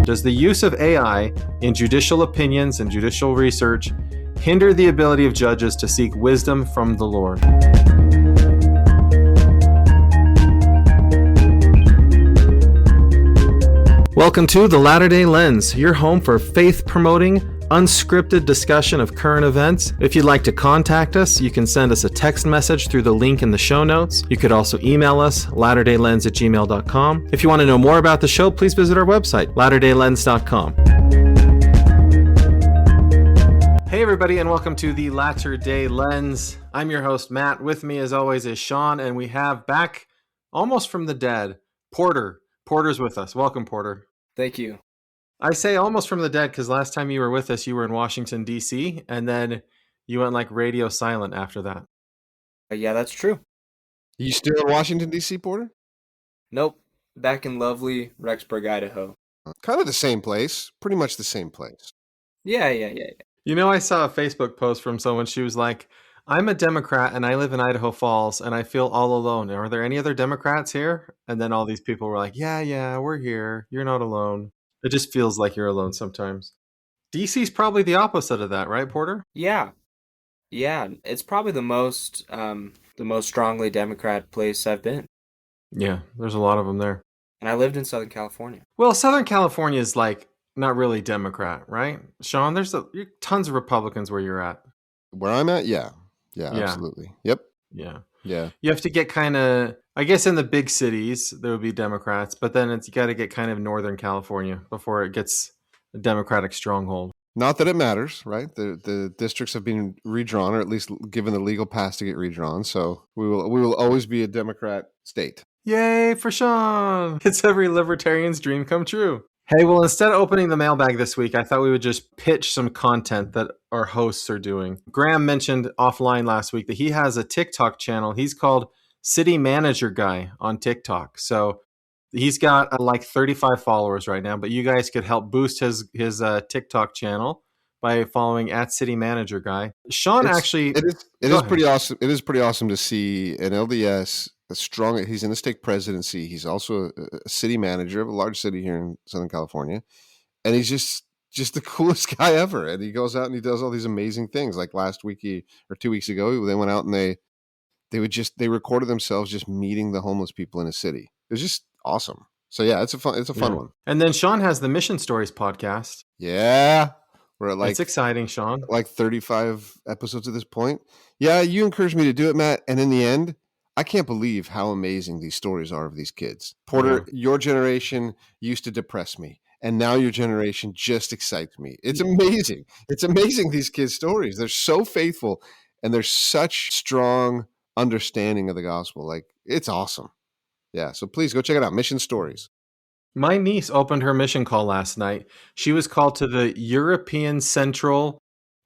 Does the use of AI in judicial opinions and judicial research hinder the ability of judges to seek wisdom from the Lord? Welcome to The Latter-day Lens, your home for faith-promoting, unscripted discussion of current events. If you'd like to contact us, you can send us a text message through the link in the show notes. You could also email us, latterdaylens@gmail.com. If you want to know more about the show, please visit our website, latterdaylens.com. Hey everybody, and welcome to The Latter-day Lens. I'm your host, Matt. With me, as always, is Shawn, and we have back, almost from the dead, Porter. Porter's with us. Welcome, Porter. Thank you. I say almost from the dead because last time you were with us, you were in Washington, D.C., and then you went like radio silent after that. Yeah, that's true. You still in Washington, D.C., Porter? Nope. Back in lovely Rexburg, Idaho. Kind of the same place. Pretty much the same place. Yeah. You know, I saw a Facebook post from someone. She was like, I'm a Democrat and I live in Idaho Falls and I feel all alone. Are there any other Democrats here? And then all these people were like, yeah, we're here. You're not alone. It just feels like you're alone sometimes. DC's probably the opposite of that, right, Porter? Yeah. It's probably the most strongly Democrat place I've been. Yeah, there's a lot of them there. And I lived in Southern California. Well, Southern California is like not really Democrat, right? Shawn, there's tons of Republicans where you're at. Where I'm at? Yeah, absolutely. Yep. Yeah. You have to get kind of, I guess in the big cities, there would be Democrats, but then you got to get kind of Northern California before it gets a Democratic stronghold. Not that it matters, right? The districts have been redrawn, or at least given the legal pass to get redrawn. So we will always be a Democrat state. Yay for Shawn! It's every libertarian's dream come true. Hey, well, instead of opening the mailbag this week, I thought we would just pitch some content that our hosts are doing. Graham mentioned offline last week that he has a TikTok channel. He's called City Manager Guy on TikTok. So he's got like 35 followers right now, but you guys could help boost his TikTok channel by following @CityManagerGuy. Shawn It is pretty awesome. It is pretty awesome to see an LDS strong. He's in the state presidency. He's also a city manager of a large city here in Southern California, and he's just the coolest guy ever. And he goes out and he does all these amazing things. Like last week or 2 weeks ago, they went out and they recorded themselves just meeting the homeless people in a city. It was just awesome. So yeah, it's a fun one. And then Shawn has the Mission Stories podcast. Yeah. We're at it's exciting, Shawn. Like 35 episodes at this point. Yeah, you encouraged me to do it, Matt. And in the end, I can't believe how amazing these stories are of these kids. Porter, Your generation used to depress me, and now your generation just excites me. It's amazing. It's amazing, these kids' stories. They're so faithful, and there's such strong understanding of the gospel. Like, it's awesome. Yeah, so please go check it out. Mission Stories. My niece opened her mission call last night. She was called to the European Central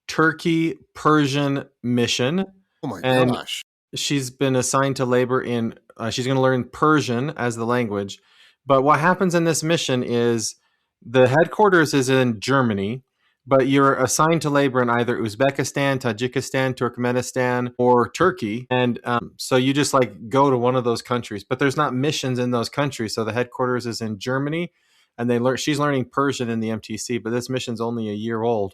Turkey Persian Mission. Oh my gosh. She's been assigned to labor in, she's going to learn Persian as the language. But what happens in this mission is the headquarters is in Germany, but you're assigned to labor in either Uzbekistan, Tajikistan, Turkmenistan, or Turkey. And so you just like go to one of those countries, but there's not missions in those countries. So the headquarters is in Germany, and she's learning Persian in the MTC, but this mission's only a year old.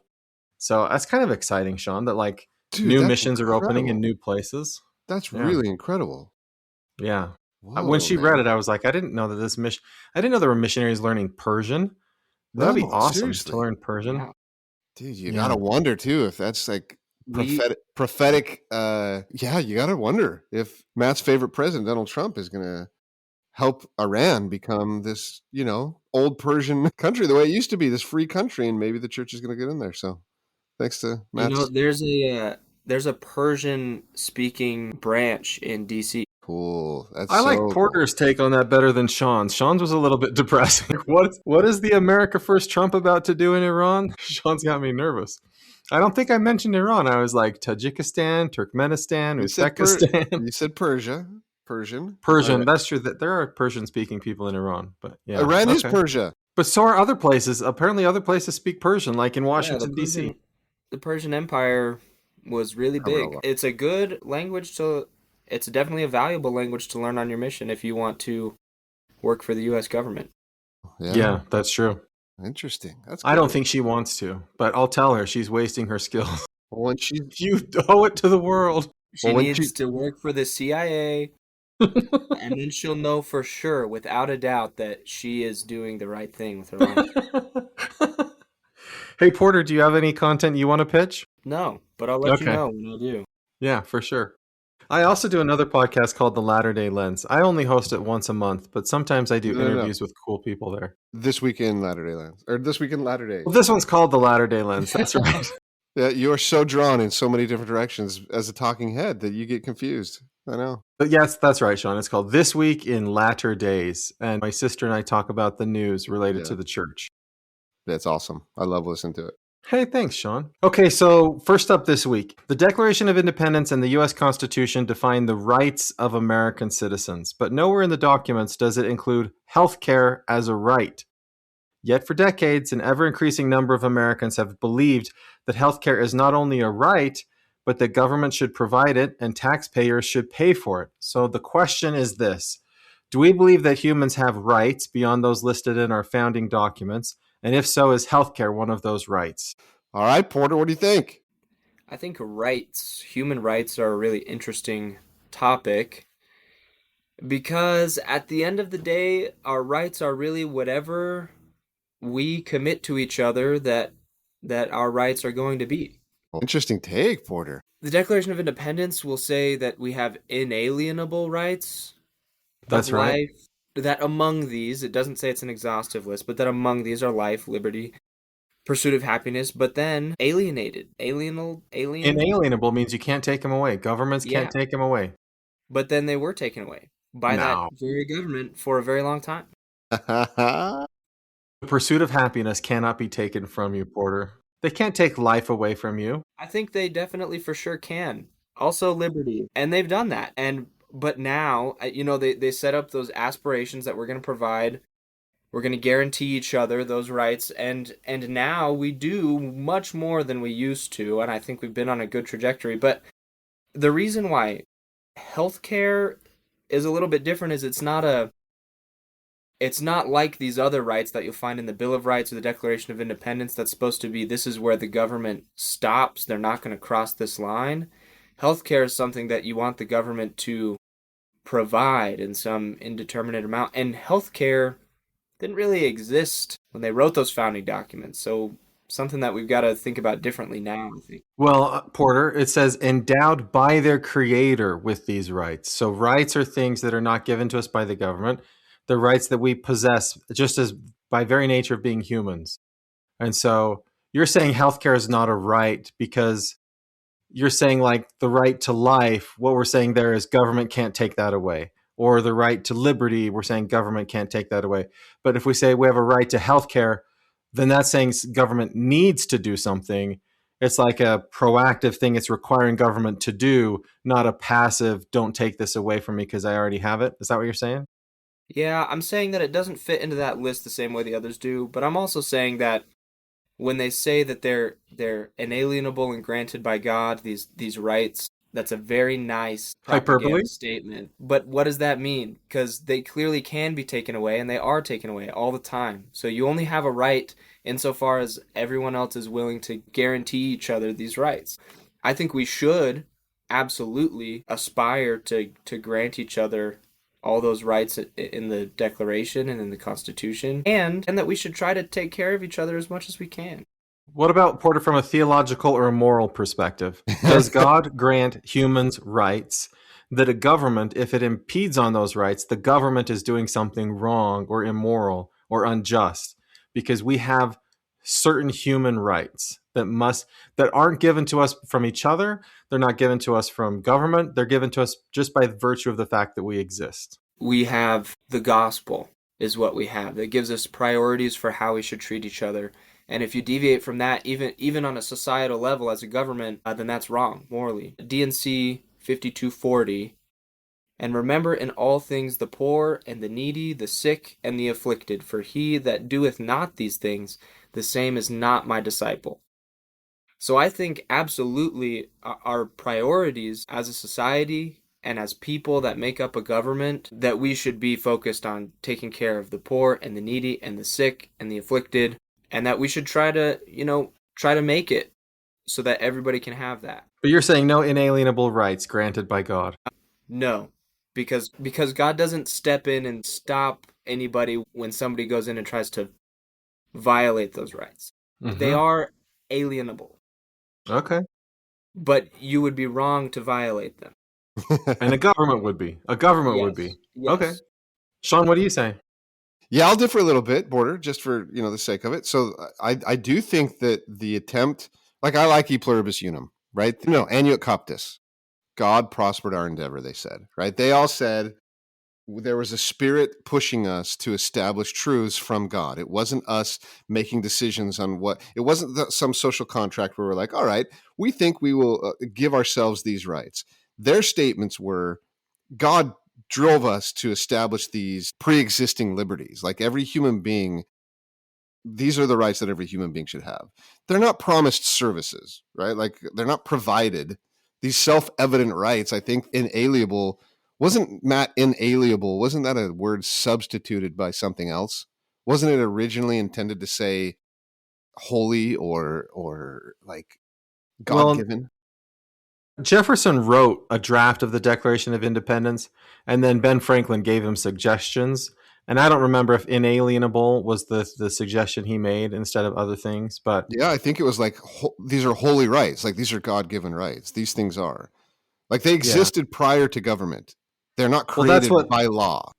So that's kind of exciting, Shawn, that like new missions are opening in new places. That's really incredible. Yeah. Whoa, when she read it, I was like, I didn't know there were missionaries learning Persian. That'd be awesome to learn Persian. Yeah. Dude, you gotta wonder too if that's like prophetic. You gotta wonder if Matt's favorite president, Donald Trump, is gonna help Iran become this, old Persian country the way it used to be, this free country, and maybe the church is gonna get in there. So, thanks to Matt. There's a Persian speaking branch in DC. Cool. I like Porter's take on that better than Shawn's. Shawn's was a little bit depressing. What is the America First Trump about to do in Iran? Shawn's got me nervous. I don't think I mentioned Iran. I was like Tajikistan, Turkmenistan, Uzbekistan. You said Persia. Persian. That's true. That there are Persian-speaking people in Iran, but yeah, Iran is Persia. But so are other places. Apparently, other places speak Persian, like in Washington D.C. The Persian Empire was really big. It's a good language it's definitely a valuable language to learn on your mission if you want to work for the U.S. government. Yeah, that's true. Interesting. That's I don't cool. think she wants to, but I'll tell her she's wasting her skills. When she's You owe it to the world. She needs to work for the CIA, and then she'll know for sure, without a doubt, that she is doing the right thing with her life. Hey, Porter, do you have any content you want to pitch? No, but I'll let you know when I do. Yeah, for sure. I also do another podcast called The Latter-day Lens. I only host it once a month, but sometimes I do interviews with cool people there. This Week in Latter-day Lens. Or This Week in Latter-day. Well, this one's called The Latter-day Lens. That's right. Yeah, you're so drawn in so many different directions as a talking head that you get confused. I know. But yes, that's right, Shawn. It's called This Week in Latter Days. And my sister and I talk about the news related to the church. That's awesome. I love listening to it. Hey, thanks, Shawn. Okay, so first up this week, the Declaration of Independence and the U.S. Constitution define the rights of American citizens, but nowhere in the documents does it include health care as a right. Yet for decades, an ever-increasing number of Americans have believed that health care is not only a right, but that government should provide it and taxpayers should pay for it. So the question is this: do we believe that humans have rights beyond those listed in our founding documents? And if so, is healthcare one of those rights? All right, Porter, what do you think? I think human rights, are a really interesting topic because at the end of the day, our rights are really whatever we commit to each other that our rights are going to be. Interesting take, Porter. The Declaration of Independence will say that we have inalienable rights. That's right. Life, that among these, it doesn't say it's an exhaustive list, but that among these are life, liberty, pursuit of happiness, but then alienated. Inalienable means you can't take them away. Governments can't take them away. But then they were taken away by that very government for a very long time. The pursuit of happiness cannot be taken from you, Porter. They can't take life away from you. I think they definitely for sure can. Also liberty. And they've done that. But now, they set up those aspirations that we're going to provide. We're going to guarantee each other those rights. And now we do much more than we used to. And I think we've been on a good trajectory. But the reason why healthcare is a little bit different is it's not like these other rights that you'll find in the Bill of Rights or the Declaration of Independence that's supposed to be, this is where the government stops. They're not going to cross this line. Healthcare is something that you want the government to provide in some indeterminate amount. And healthcare didn't really exist when they wrote those founding documents. So something that we've got to think about differently now, I think. Well, Porter, it says endowed by their creator with these rights. So rights are things that are not given to us by the government. The rights that we possess just as by very nature of being humans. And so you're saying healthcare is not a right because you're saying like the right to life. What we're saying there is government can't take that away. Or the right to liberty, we're saying government can't take that away. But if we say we have a right to healthcare, then that's saying government needs to do something. It's like a proactive thing it's requiring government to do, not a passive, don't take this away from me because I already have it. Is that what you're saying? Yeah, I'm saying that it doesn't fit into that list the same way the others do, but I'm also saying that when they say that they're inalienable and granted by God, these rights, that's a very nice hyperbole statement. But what does that mean? Because they clearly can be taken away, and they are taken away all the time. So you only have a right insofar as everyone else is willing to guarantee each other these rights. I think we should absolutely aspire to grant each other all those rights in the Declaration and in the Constitution, and that we should try to take care of each other as much as we can. What about, Porter, from a theological or a moral perspective? Does God grant humans rights that a government, if it impedes on those rights, the government is doing something wrong or immoral or unjust? Because we have certain human rights that aren't given to us from each other. They're not given to us from government. They're given to us just by virtue of the fact that we exist. We have the gospel is what we have. That gives us priorities for how we should treat each other. And if you deviate from that, even on a societal level as a government, then that's wrong morally. D&C 5240. And remember in all things the poor and the needy, the sick and the afflicted. For he that doeth not these things, the same is not my disciple. So I think absolutely our priorities as a society and as people that make up a government, that we should be focused on taking care of the poor and the needy and the sick and the afflicted. and that we should try to make it so that everybody can have that. But you're saying no inalienable rights granted by God. No, because God doesn't step in and stop anybody when somebody goes in and tries to violate those rights. They are alienable. Okay. But you would be wrong to violate them. And a government would be. A government would be. Yes. Okay. Shawn, what do you say? Yeah, I'll differ a little bit, Border, just for the sake of it. So I do think that the attempt, like I like e pluribus unum, right? No, annuit coptis. God prospered our endeavor, they said, right? They all said there was a spirit pushing us to establish truths from God. It wasn't us making decisions on it wasn't some social contract where we're like, all right, we think we will give ourselves these rights. Their statements were, God drove us to establish these pre-existing liberties. Like every human being, these are the rights that every human being should have. They're not promised services, right? Like they're not provided. These self-evident rights, I think inalienable, wasn't Matt inalienable? Wasn't that a word substituted by something else? Wasn't it originally intended to say holy or like God-given? Well, Jefferson wrote a draft of the Declaration of Independence, and then Ben Franklin gave him suggestions. And I don't remember if inalienable was the suggestion he made instead of other things. But yeah, I think it was like, these are holy rights. Like these are God-given rights. These things are. Like they existed prior to government. They're not created by law.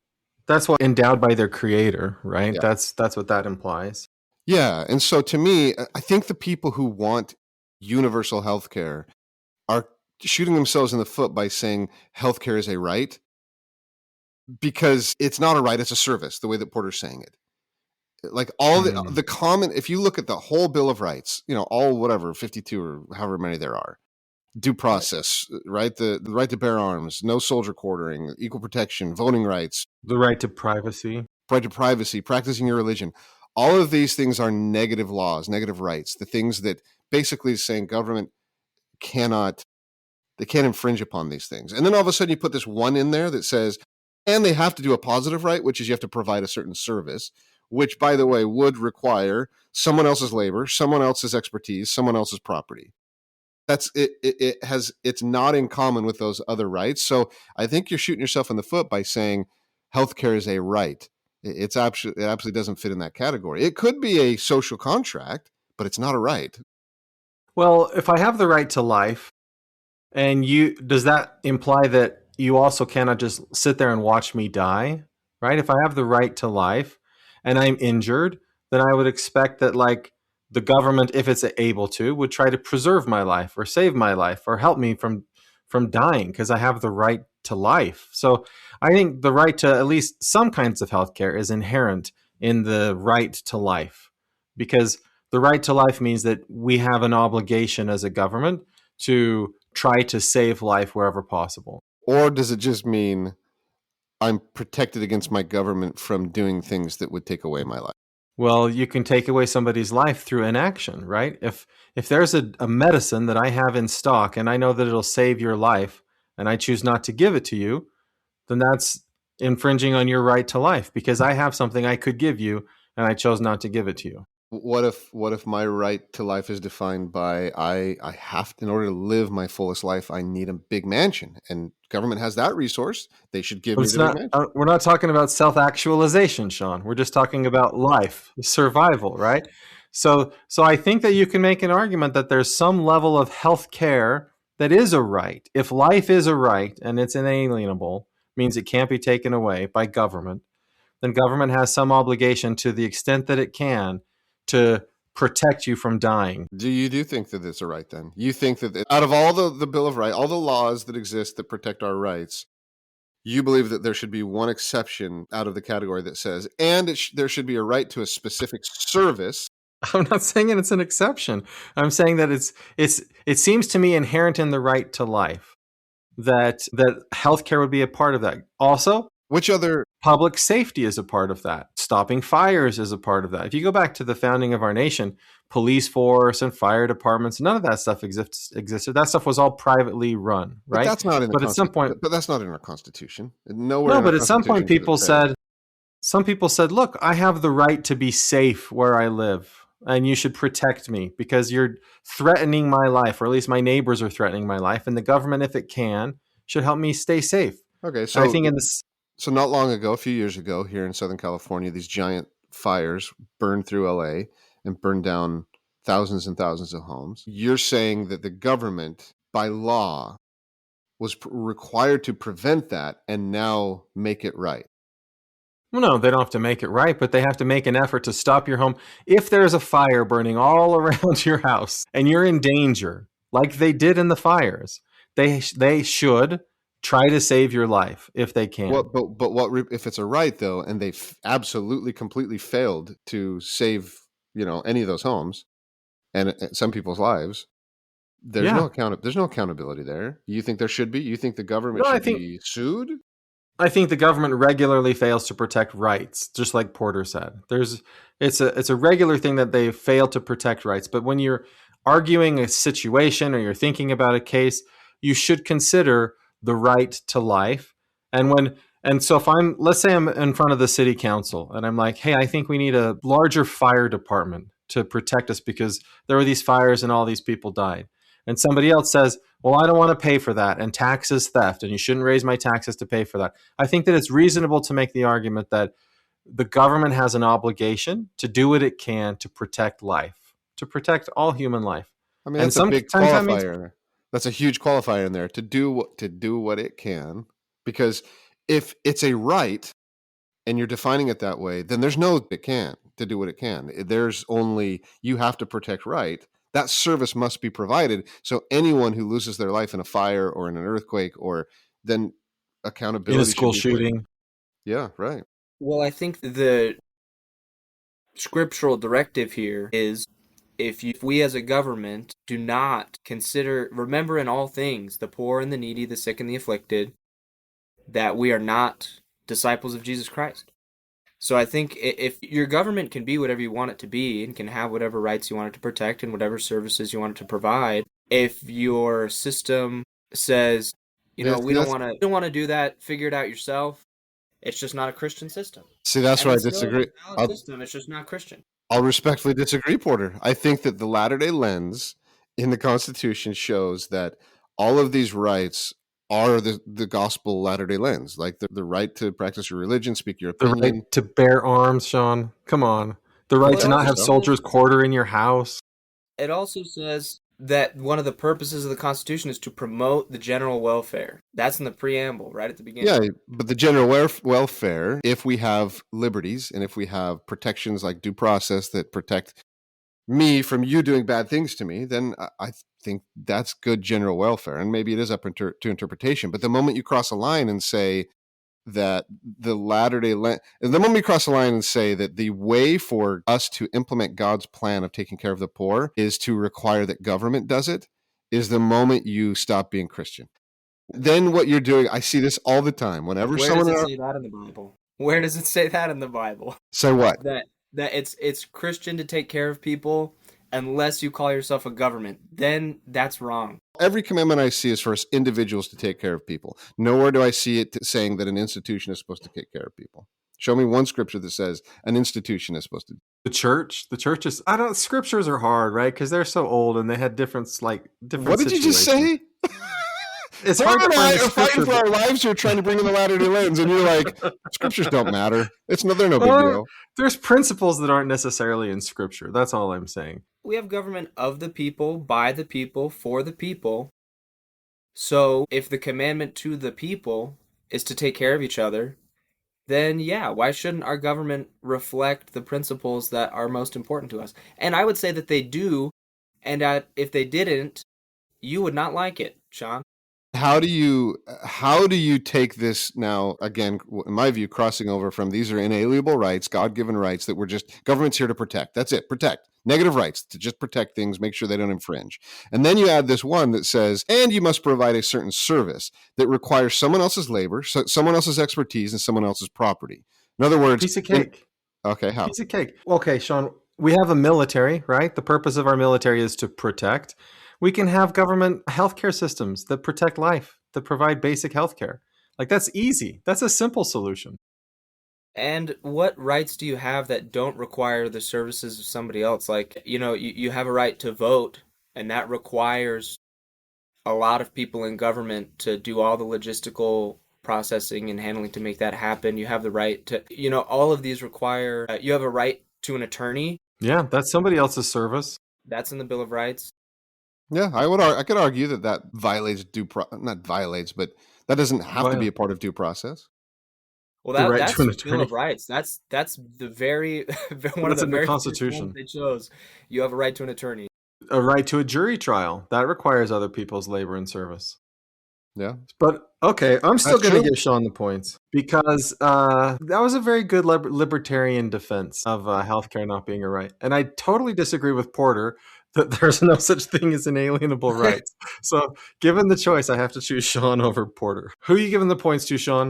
That's what endowed by their creator, right? Yeah. That's what that implies. Yeah. And so to me, I think the people who want universal health care are shooting themselves in the foot by saying healthcare is a right, because it's not a right, it's a service, the way that Porter's saying it. Like all the common, if you look at the whole Bill of Rights, all whatever, 52 or however many there are, due process, right? The right to bear arms, no soldier quartering, equal protection, voting rights. The right to privacy. Right to privacy, practicing your religion. All of these things are negative laws, negative rights, the things that basically is saying government can't infringe upon these things. And then all of a sudden you put this one in there that says, and they have to do a positive right, which is you have to provide a certain service, which, by the way, would require someone else's labor, someone else's expertise, someone else's property. That's it. It's not in common with those other rights. So I think you're shooting yourself in the foot by saying healthcare is a right. It absolutely doesn't fit in that category. It could be a social contract, but it's not a right. Well, if I have the right to life, and does that imply that you also cannot just sit there and watch me die, right? If I have the right to life and I'm injured, then I would expect that, like, the government, if it's able to, would try to preserve my life or save my life or help me from dying because I have the right to life. So I think the right to at least some kinds of healthcare is inherent in the right to life, because the right to life means that we have an obligation as a government to try to save life wherever possible. Or does it just mean I'm protected against my government from doing things that would take away my life? Well, you can take away somebody's life through inaction, right? If there's a medicine that I have in stock and I know that it'll save your life and I choose not to give it to you, then that's infringing on your right to life, because I have something I could give you and I chose not to give it to you. What if my right to life is defined by I have to, in order to live my fullest life, I need a big mansion, and government has that resource, they should give me the big mansion. We're not talking about self-actualization, Shawn. We're just talking about life, survival, right? So I think that you can make an argument that there's some level of health care that is a right. If life is a right and it's inalienable, means it can't be taken away by government, then government has some obligation, to the extent that it can, to protect you from dying. Do you think that it's a right then? You think that out of all the Bill of Rights, all the laws that exist that protect our rights, you believe that there should be one exception out of the category that says, and there should be a right to a specific service? I'm not saying it's an exception. I'm saying that it seems to me inherent in the right to life that healthcare would be a part of that. Also, which other public safety is a part of that. Stopping fires is a part of that. If you go back to the founding of our nation, police force and fire departments, none of that stuff existed. That stuff was all privately run, right? But that's not in at some point, but that's not in our Constitution. Nowhere. No, but at some point, some people said, "Look, I have the right to be safe where I live." and you should protect me because you're threatening my life, or at least my neighbors are threatening my life, and the government, if it can, should help me stay safe. Okay, And I so think in this, so not long ago, a few years ago, here in Southern California, these giant fires burned through LA and burned down thousands and thousands of homes. You're saying that the government, by law, was required to prevent that and now make it right. well, no, they don't have to make it right, but they have to make an effort to stop your home. If there's a fire burning all around your house and you're in danger, like they did in the fires, they should try to save your life if they can. Well, but what if it's a right though, and they absolutely completely failed to save any of those homes and some people's lives? There's no accountability there. You think there should be? You think the government No, should be sued? I think the government regularly fails to protect rights, just like Porter said. It's a regular thing that they fail to protect rights. But when you're arguing a situation or you're thinking about a case, you should consider the right to life. And so if let's say I'm in front of the city council and I'm like, hey, I think we need a larger fire department to protect us because there were these fires and all these people died. And somebody else says, well, I don't want to pay for that, and tax is theft, and you shouldn't raise my taxes to pay for that. I think that it's reasonable to make the argument that the government has an obligation to do what it can to protect life, to protect all human life. I mean, that's a big qualifier. That's a huge qualifier in there, to do what it can, because if it's a right and you're defining it that way, then there's no it can to do what it can. There's only you have to protect right. That service must be provided. So anyone who loses their life in a fire or in an earthquake, or then accountability in a school shooting. Yeah, right. Well, I think the scriptural directive here is if we as a government do not remember in all things the poor and the needy, the sick and the afflicted, that we are not disciples of Jesus Christ. So I think if your government can be whatever you want it to be and can have whatever rights you want it to protect and whatever services you want it to provide, if your system says, we don't want to do that, figure it out yourself, it's just not a Christian system. See, that's where I disagree. It's just not Christian. I'll respectfully disagree, Porter. I think that the Latter-day Lens in the Constitution shows that all of these rights are the gospel Latter-day Lens, like the right to practice your religion, speak your opinion. The right to bear arms, Shawn. Come on. The right to not have soldiers quarter in your house. It also says that one of the purposes of the Constitution is to promote the general welfare. That's in the preamble, right at the beginning. Yeah, but the general welfare, if we have liberties and if we have protections like due process that protect me from you doing bad things to me, then I think that's good general welfare. And maybe it is up to interpretation. But the moment you cross a line and say that the moment you cross a line and say that the way for us to implement God's plan of taking care of the poor is to require that government does it, is the moment you stop being Christian. Then what you're doing, I see this all the time. Whenever Where does it say that in the Bible? Where does it say that in the Bible? Say what? That it's Christian to take care of people unless you call yourself a government. Then that's wrong. Every commandment I see is for us individuals to take care of people. Nowhere do I see it saying that an institution is supposed to take care of people. Show me one scripture that says an institution is supposed to. The church is. Scriptures are hard, right? Because they're so old and they had different. What did you just say? It's hard to find a fighting for our lives here, trying to bring in the Latter-day Lens, and you're like, scriptures don't matter. They're no big deal. There's principles that aren't necessarily in scripture. That's all I'm saying. We have government of the people, by the people, for the people. So if the commandment to the people is to take care of each other, then yeah, why shouldn't our government reflect the principles that are most important to us? And I would say that they do, and if they didn't, you would not like it, Shawn. How do you take this now, again, in my view, crossing over from these are inalienable rights, God-given rights that we're just, government's here to protect. That's it, protect. Negative rights, to just protect things, make sure they don't infringe. And then you add this one that says, and you must provide a certain service that requires someone else's labor, someone else's expertise, and someone else's property. In other words... Piece of cake. Okay, how? Piece of cake. Okay, Shawn, we have a military, right? The purpose of our military is to protect. We can have government healthcare systems that protect life, that provide basic healthcare. That's easy. That's a simple solution. And what rights do you have that don't require the services of somebody else? Like, you have a right to vote, and that requires a lot of people in government to do all the logistical processing and handling to make that happen. You have the right to, all of these require, you have a right to an attorney. Yeah, that's somebody else's service. That's in the Bill of Rights. Yeah, I could argue that that violates not violates, but that doesn't have to be Well, a part of due process. Well, the right to that's an Bill of attorney. Rights. That's the very one of That's the in the very first ones Constitution. they chose. You have a right to an attorney. A right to a jury trial. That requires other people's labor and service. Yeah, But okay, I'm still that's going to true. give Shawn the points because that was a very good libertarian defense of healthcare not being a right. And I totally disagree with Porter that there's no such thing as inalienable rights. So, given the choice, I have to choose Shawn over Porter. Who are you giving the points to, Shawn?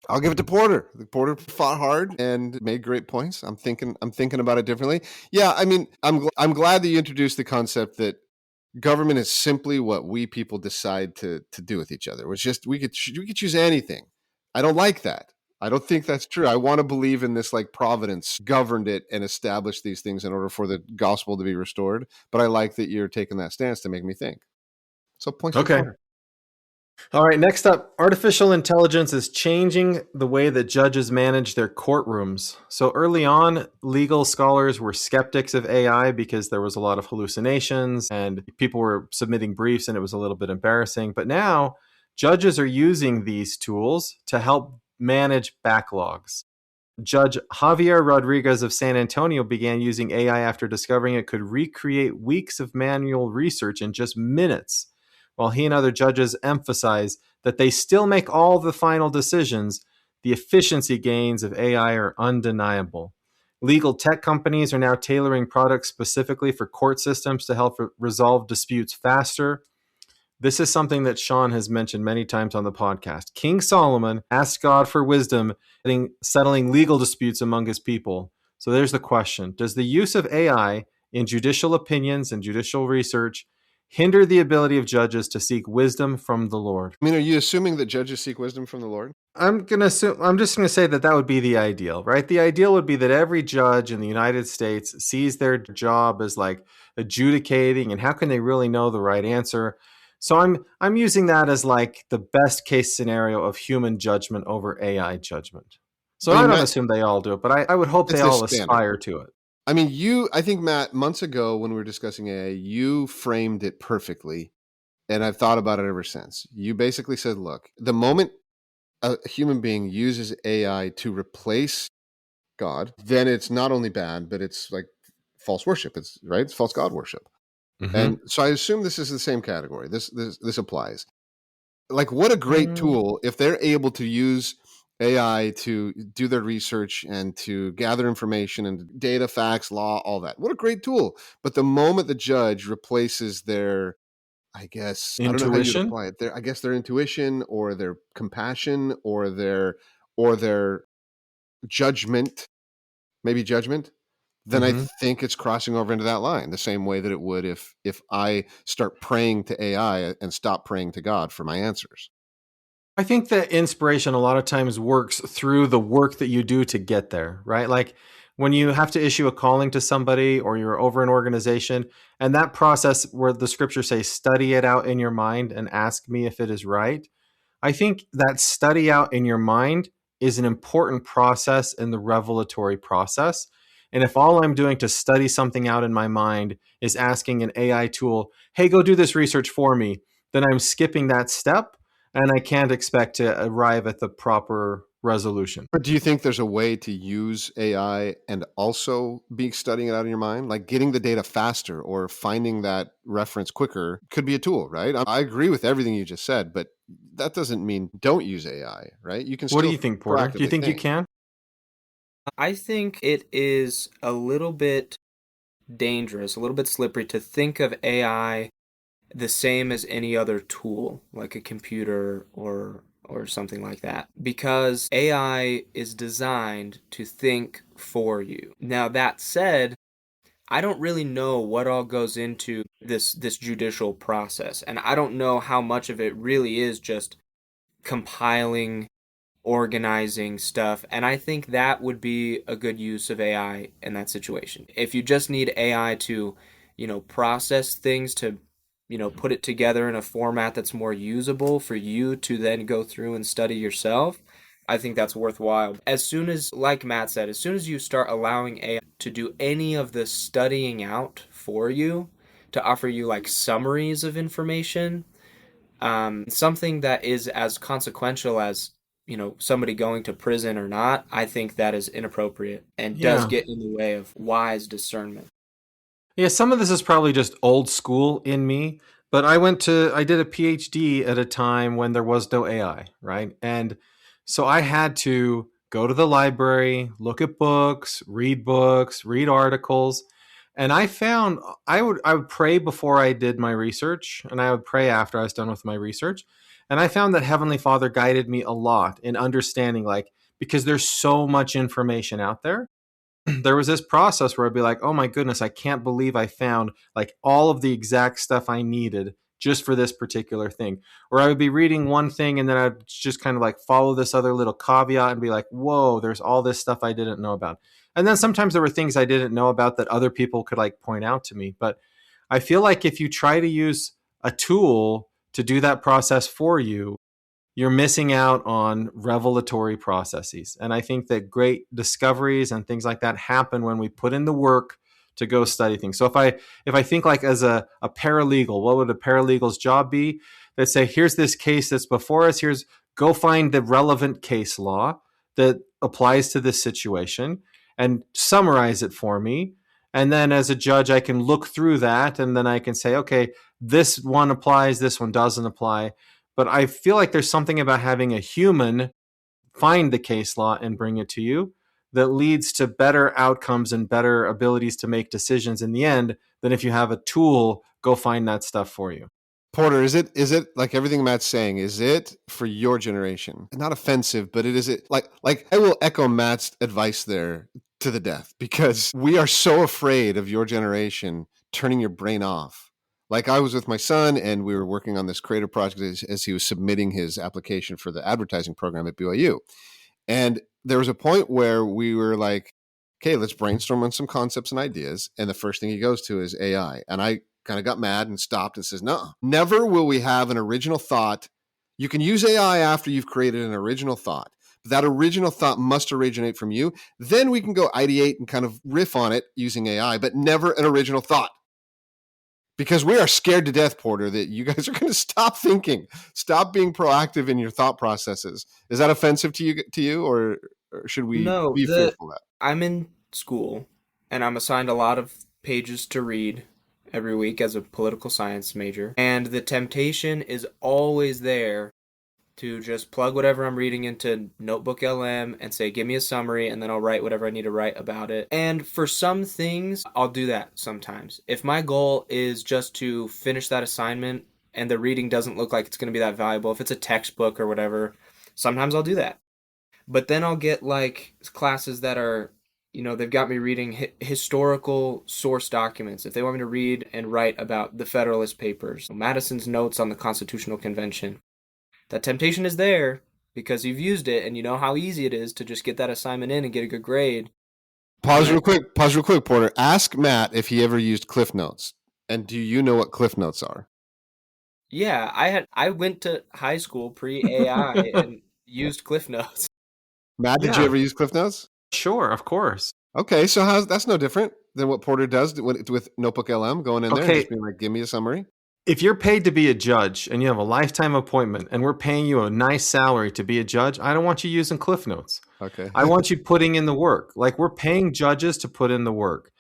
I'll give it to Porter. Porter fought hard and made great points. I'm thinking about it differently. Yeah, I mean, I'm glad that you introduced the concept that government is simply what we people decide to do with each other. It's just we could choose anything. I don't like that. I don't think that's true. I want to believe in this, like, providence governed it and established these things in order for the gospel to be restored. But I like that you're taking that stance to make me think. So points for Okay. Porter. All right, next up, artificial intelligence is changing the way that judges manage their courtrooms. So early on, legal scholars were skeptics of AI because there was a lot of hallucinations and people were submitting briefs and it was a little bit embarrassing. But now, judges are using these tools to help manage backlogs. Judge Javier Rodriguez of San Antonio began using AI after discovering it could recreate weeks of manual research in just minutes. While he and other judges emphasize that they still make all the final decisions, the efficiency gains of AI are undeniable. Legal tech companies are now tailoring products specifically for court systems to help resolve disputes faster. This is something that Shawn has mentioned many times on the podcast. King Solomon asked God for wisdom in settling legal disputes among his people. So there's the question. Does the use of AI in judicial opinions and judicial research hinder the ability of judges to seek wisdom from the Lord? I mean, are you assuming that judges seek wisdom from the Lord? I'm just gonna say that would be the ideal, right? The ideal would be that every judge in the United States sees their job as like adjudicating, and how can they really know the right answer? So I'm using that as like the best case scenario of human judgment over AI judgment. So I I mean, don't Matt, assume they all do it, but I would hope they it's the all standard. aspire to it. I mean, I think, Matt, months ago when we were discussing AI, you framed it perfectly. And I've thought about it ever since. You basically said, look, the moment a human being uses AI to replace God, then it's not only bad, but it's like false worship. It's right. It's false God worship. And so I assume this is the same category. This applies. Like, what a great Mm-hmm. tool if they're able to use AI to do their research and to gather information and data, facts, law, all that. What a great tool. But the moment the judge replaces their, I guess, I don't know how you'd Intuition. apply it. I guess their intuition or their compassion or their judgment, maybe judgment, then I Mm-hmm. think it's crossing over into that line the same way that it would if I start praying to AI and stop praying to God for my answers. I think that inspiration a lot of times works through the work that you do to get there, right? Like when you have to issue a calling to somebody or you're over an organization, and that process where the scriptures say, study it out in your mind and ask me if it is right. I think that study out in your mind is an important process in the revelatory process. And if all I'm doing to study something out in my mind is asking an AI tool, hey, go do this research for me, then I'm skipping that step and I can't expect to arrive at the proper resolution. But do you think there's a way to use AI and also be studying it out in your mind? Like getting the data faster or finding that reference quicker could be a tool, right? I agree with everything you just said, but that doesn't mean don't use AI, right? You can What do still you think, Porter? Do you proactively think you think. can? I think it is a little bit dangerous, a little bit slippery to think of AI the same as any other tool, like a computer or something like that, because AI is designed to think for you. Now, that said, I don't really know what all goes into this judicial process, and I don't know how much of it really is just compiling organizing stuff. And I think that would be a good use of AI in that situation. If you just need AI to, process things, to, put it together in a format that's more usable for you to then go through and study yourself, I think that's worthwhile. As soon as, like Matt said, as soon as you start allowing AI to do any of the studying out for you, to offer you like summaries of information, something that is as consequential as, somebody going to prison or not, I think that is inappropriate and does Yeah. get in the way of wise discernment. Yeah, some of this is probably just old school in me, but I did a PhD at a time when there was no AI, right? And so I had to go to the library, look at books, read articles, and I found I would pray before I did my research, and I would pray after I was done with my research. And I found that Heavenly Father guided me a lot in understanding, like, because there's so much information out there. There was this process where I'd be like, oh my goodness, I can't believe I found like all of the exact stuff I needed just for this particular thing. Or I would be reading one thing and then I'd just kind of like follow this other little caveat and be like, whoa, there's all this stuff I didn't know about. And then sometimes there were things I didn't know about that other people could like point out to me. But I feel like if you try to use a tool to do that process for you, you're missing out on revelatory processes. And I think that great discoveries and things like that happen when we put in the work to go study things. So if I think like as a paralegal, what would a paralegal's job be? They'd say, here's this case that's before us. Here's go find the relevant case law that applies to this situation and summarize it for me. And then as a judge, I can look through that and then I can say, okay, this one applies, this one doesn't apply. But I feel like there's something about having a human find the case law and bring it to you that leads to better outcomes and better abilities to make decisions in the end than if you have a tool go find that stuff for you. Porter, is it like everything Matt's saying? Is it for your generation? Not offensive, but it like I will echo Matt's advice there to the death because we are so afraid of your generation turning your brain off. Like I was with my son and we were working on this creative project as he was submitting his application for the advertising program at BYU. And there was a point where we were like, okay, let's brainstorm on some concepts and ideas. And the first thing he goes to is AI. And I kind of got mad and stopped and says, no, never will we have an original thought. You can use AI after you've created an original thought. But that original thought must originate from you. Then we can go ideate and kind of riff on it using AI, but never an original thought. Because we are scared to death, Porter, that you guys are going to stop thinking, stop being proactive in your thought processes. Is that offensive to you, or should we No, be fearful of that? I'm in school and I'm assigned a lot of pages to read every week as a political science major. And the temptation is always there to just plug whatever I'm reading into Notebook LM and say, give me a summary, and then I'll write whatever I need to write about it. And for some things, I'll do that sometimes. If my goal is just to finish that assignment and the reading doesn't look like it's going to be that valuable, if it's a textbook or whatever, sometimes I'll do that. But then I'll get like classes that are, they've got me reading historical source documents. If they want me to read and write about the Federalist Papers, Madison's notes on the Constitutional Convention, that temptation is there because you've used it and you know how easy it is to just get that assignment in and get a good grade. Pause real quick, Porter. Ask Matt if he ever used Cliff Notes. And do you know what Cliff Notes are? Yeah, I went to high school pre-AI and used Cliff Notes. Matt, did you ever use Cliff Notes? Sure, of course. Okay, so that's no different than what Porter does with Notebook LM, going in there and just being like, give me a summary. If you're paid to be a judge and you have a lifetime appointment and we're paying you a nice salary to be a judge, I don't want you using Cliff Notes. Okay. I want you putting in the work. Like, we're paying judges to put in the work.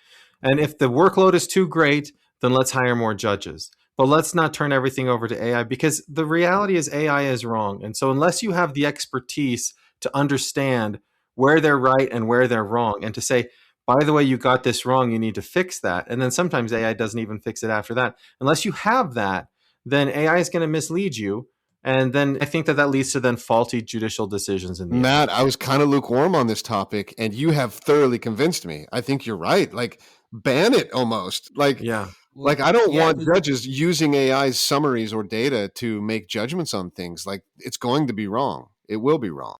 And if the workload is too great, then let's hire more judges. But let's not turn everything over to AI, because the reality is AI is wrong. And so unless you have the expertise to understand where they're right and where they're wrong, and to say, by the way, you got this wrong, you need to fix that. And then sometimes AI doesn't even fix it after that. Unless you have that, then AI is going to mislead you. And then I think that leads to then faulty judicial decisions in the Matt, end. I was kind of lukewarm on this topic, and you have thoroughly convinced me. I think you're right. Like, ban it almost. Like, Yeah. Like, I don't want judges using AI's summaries or data to make judgments on things. Like, it's going to be wrong. It will be wrong.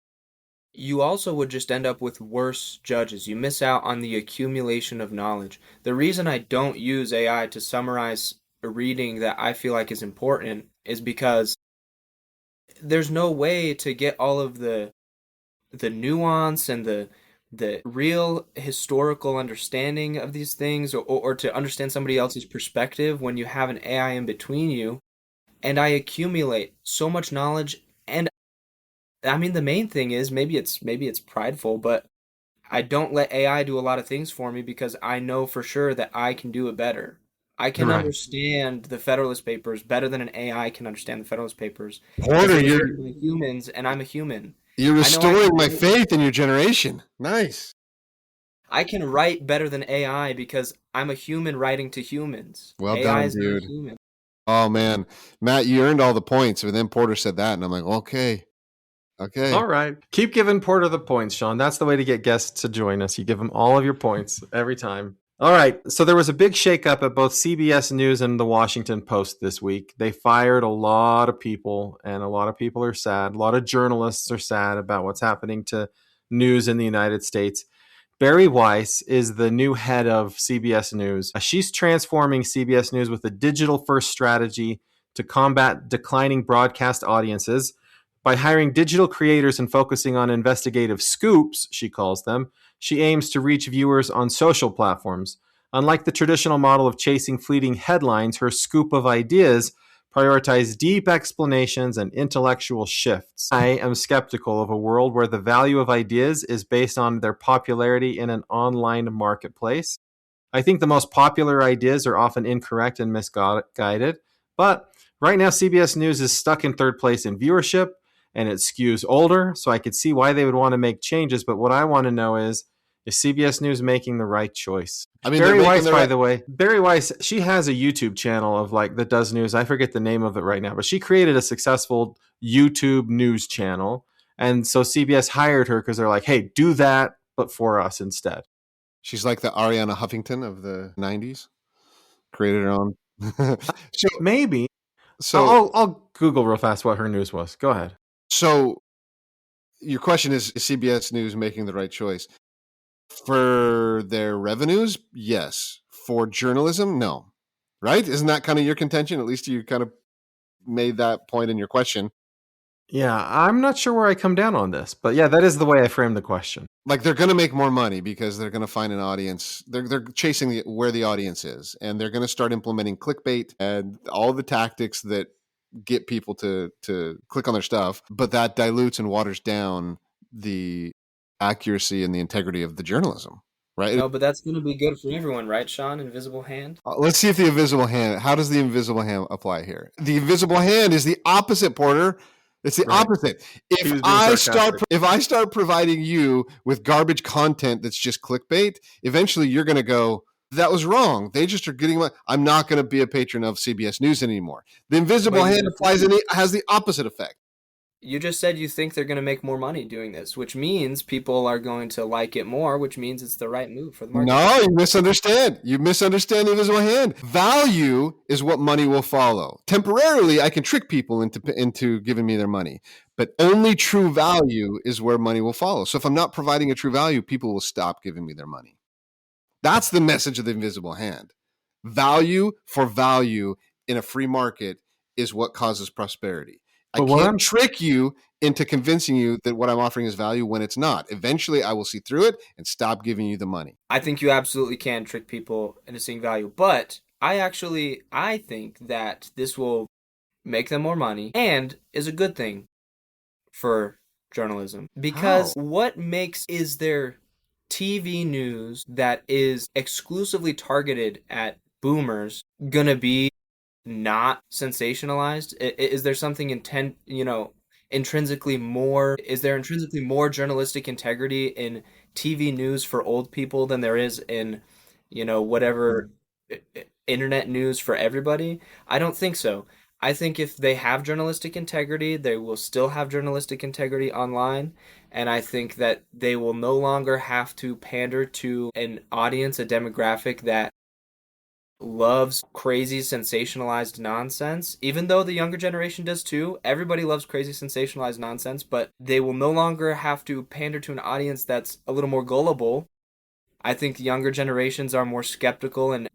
You also would just end up with worse judges. You miss out on the accumulation of knowledge. The reason I don't use AI to summarize a reading that I feel like is important is because there's no way to get all of the nuance and the real historical understanding of these things, or to understand somebody else's perspective when you have an AI in between you. And I accumulate so much knowledge. And I mean, the main thing is, maybe it's prideful, but I don't let AI do a lot of things for me because I know for sure that I can do it better. I can Right. understand the Federalist Papers better than an AI can understand the Federalist Papers because Porter, it was you're written by humans and I'm a human. you're I know I restoring can my write faith in your generation. Nice. I can write better than AI because I'm a human writing to humans. Well AI done, is not a dude. human. Oh man, Matt, you earned all the points. But then Porter said that, and I'm like, okay, okay. All right. Keep giving Porter the points, Shawn. That's the way to get guests to join us. You give them all of your points every time. All right. So there was a big shakeup at both CBS News and the Washington Post this week. They fired a lot of people, and a lot of people are sad. A lot of journalists are sad about what's happening to news in the United States. Bari Weiss is the new head of CBS News. She's transforming CBS News with a digital first strategy to combat declining broadcast audiences. By hiring digital creators and focusing on investigative scoops, she calls them, she aims to reach viewers on social platforms. Unlike the traditional model of chasing fleeting headlines, her scoop of ideas prioritize deep explanations and intellectual shifts. I am skeptical of a world where the value of ideas is based on their popularity in an online marketplace. I think the most popular ideas are often incorrect and misguided, but right now CBS News is stuck in third place in viewership and it skews older, so I could see why they would want to make changes, but what I want to know is CBS News making the right choice? I mean, they're Bari making Weiss, the by right. the way, Bari Weiss, she has a YouTube channel of like that does news. I forget the name of it right now, but she created a successful YouTube news channel. And so CBS hired her because they're like, hey, do that, but for us instead. She's like the Ariana Huffington of the '90s. Created her own. so, Maybe. so, I'll Google real fast what her news was. Go ahead. so, your question is CBS News making the right choice for their revenues? Yes. For journalism, no. Right? Isn't that kind of your contention? At least you kind of made that point in your question. Yeah, I'm not sure where I come down on this, but yeah, that is the way I framed the question. Like they're going to make more money because they're going to find an audience. They're chasing where the audience is, and they're going to start implementing clickbait and all the tactics that get people to click on their stuff. But that dilutes and waters down the accuracy and the integrity of the journalism, right? No, but that's going to be good for everyone, right, Shawn? Invisible hand? Let's see if the invisible hand. How does the invisible hand apply here? The invisible hand is the opposite, Porter. It's the Right. opposite. He was being sarcastic. If I start providing you with garbage content that's just clickbait, eventually you're going to go, that was wrong. They just are getting my. I'm not going to be a patron of CBS News anymore. The invisible But hand applies and it has the opposite effect. you just said you think they're going to make more money doing this, which means people are going to like it more, which means it's the right move for the market. No, you misunderstand. You misunderstand the invisible hand. Value is what money will follow. Temporarily, I can trick people into giving me their money, but only true value is where money will follow. So if I'm not providing a true value, people will stop giving me their money. That's the message of the invisible hand. Value for value in a free market is what causes prosperity. I can't trick you into convincing you that what I'm offering is value when it's not. Eventually, I will see through it and stop giving you the money. I think you absolutely can trick people into seeing value, but I think that this will make them more money and is a good thing for journalism. Because what makes is there TV news that is exclusively targeted at boomers gonna be not sensationalized? Is there something intrinsically more? Is there intrinsically more journalistic integrity in TV news for old people than there is in, whatever internet news for everybody? I don't think so. I think if they have journalistic integrity, they will still have journalistic integrity online. And I think that they will no longer have to pander to an audience, a demographic that loves crazy sensationalized nonsense, even though the younger generation does too. Everybody loves crazy sensationalized nonsense, but they will no longer have to pander to an audience that's a little more gullible. I think younger generations are more skeptical and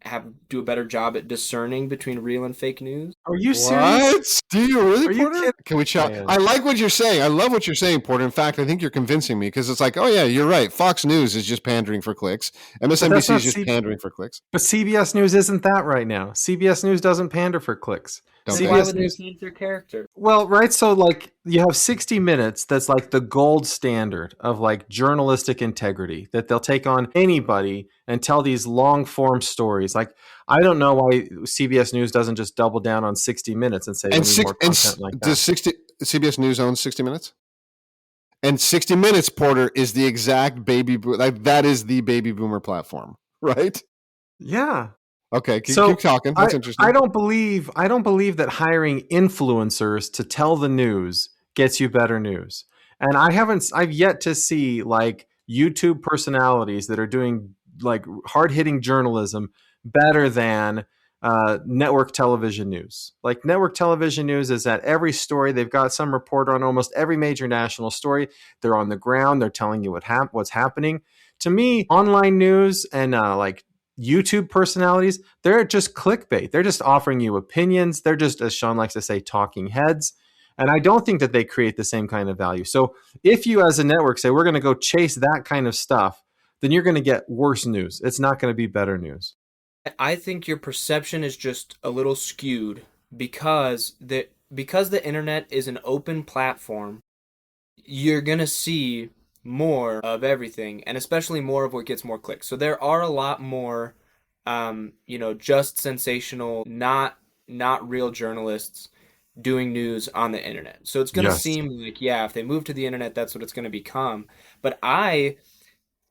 do a better job at discerning between real and fake news. Are you serious? What? Do you really, Are you Porter? kidding, Can we chat? man? I like what you're saying. I love what you're saying, Porter. In fact, I think you're convincing me because it's like, oh yeah, you're right. Fox News is just pandering for clicks. But that's MSNBC is not just pandering for clicks. But CBS News isn't that right now. CBS News doesn't pander for clicks. Don't Then they? why CBS would they News. change their character? Well, right. So, like, you have 60 Minutes. That's like the gold standard of like journalistic integrity. That they'll take on anybody and tell these long form stories. Like, I don't know why CBS News doesn't just double down on 60 Minutes and say we need more content like that. Does CBS News own 60 Minutes? And 60 Minutes, Porter, is the exact like that is the baby boomer platform, right? Yeah. Okay, keep talking. That's interesting. I don't believe that hiring influencers to tell the news gets you better news. And I've yet to see like YouTube personalities that are doing like hard-hitting journalism better than network television news. Like network television news is at every story. They've got some reporter on almost every major national story. They're on the ground. They're telling you what's happening. To me, online news and like YouTube personalities, they're just clickbait. They're just offering you opinions. They're just, as Shawn likes to say, talking heads. And I don't think that they create the same kind of value. So if you as a network say, we're going to go chase that kind of stuff, then you're going to get worse news. It's not going to be better news. I think your perception is just a little skewed because the internet is an open platform. You're gonna see more of everything, and especially more of what gets more clicks. So there are a lot more, just sensational, not real journalists doing news on the internet. So it's gonna Yes. seem like, yeah, if they move to the internet, that's what it's gonna become. But I,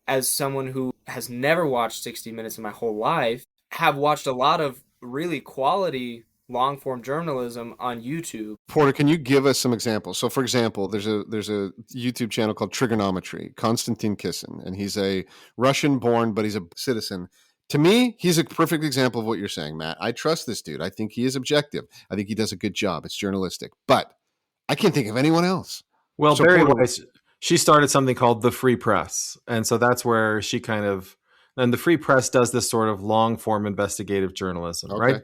as someone who has never watched 60 Minutes in my whole life, have watched a lot of really quality long form journalism on YouTube. Porter, can you give us some examples? So, for example, there's a YouTube channel called Trigonometry, Konstantin Kisin, and he's a Russian-born, but he's a citizen. To me, he's a perfect example of what you're saying, Matt. I trust this dude. I think he is objective. I think he does a good job. It's journalistic, but I can't think of anyone else. Well, So, Bari Porter, Weiss, she started something called the Free Press. And so that's where she and the Free Press does this sort of long form investigative journalism, Okay. right?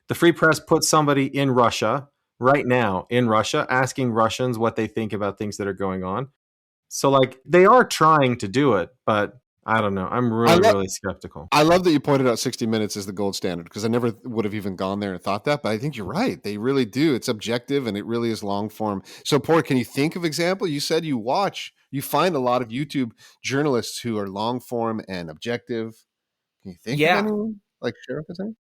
The Free Press puts somebody in Russia right now in Russia asking Russians what they think about things that are going on. So like they are trying to do it, but I don't know. I'm really skeptical. I love that you pointed out 60 Minutes as the gold standard because I never would have even gone there and thought that, but I think you're right. They really do. It's objective and it really is long form. So, Porter, can you think of example? You said you find a lot of YouTube journalists who are long form and objective. Can you think of anyone? Like share with us any?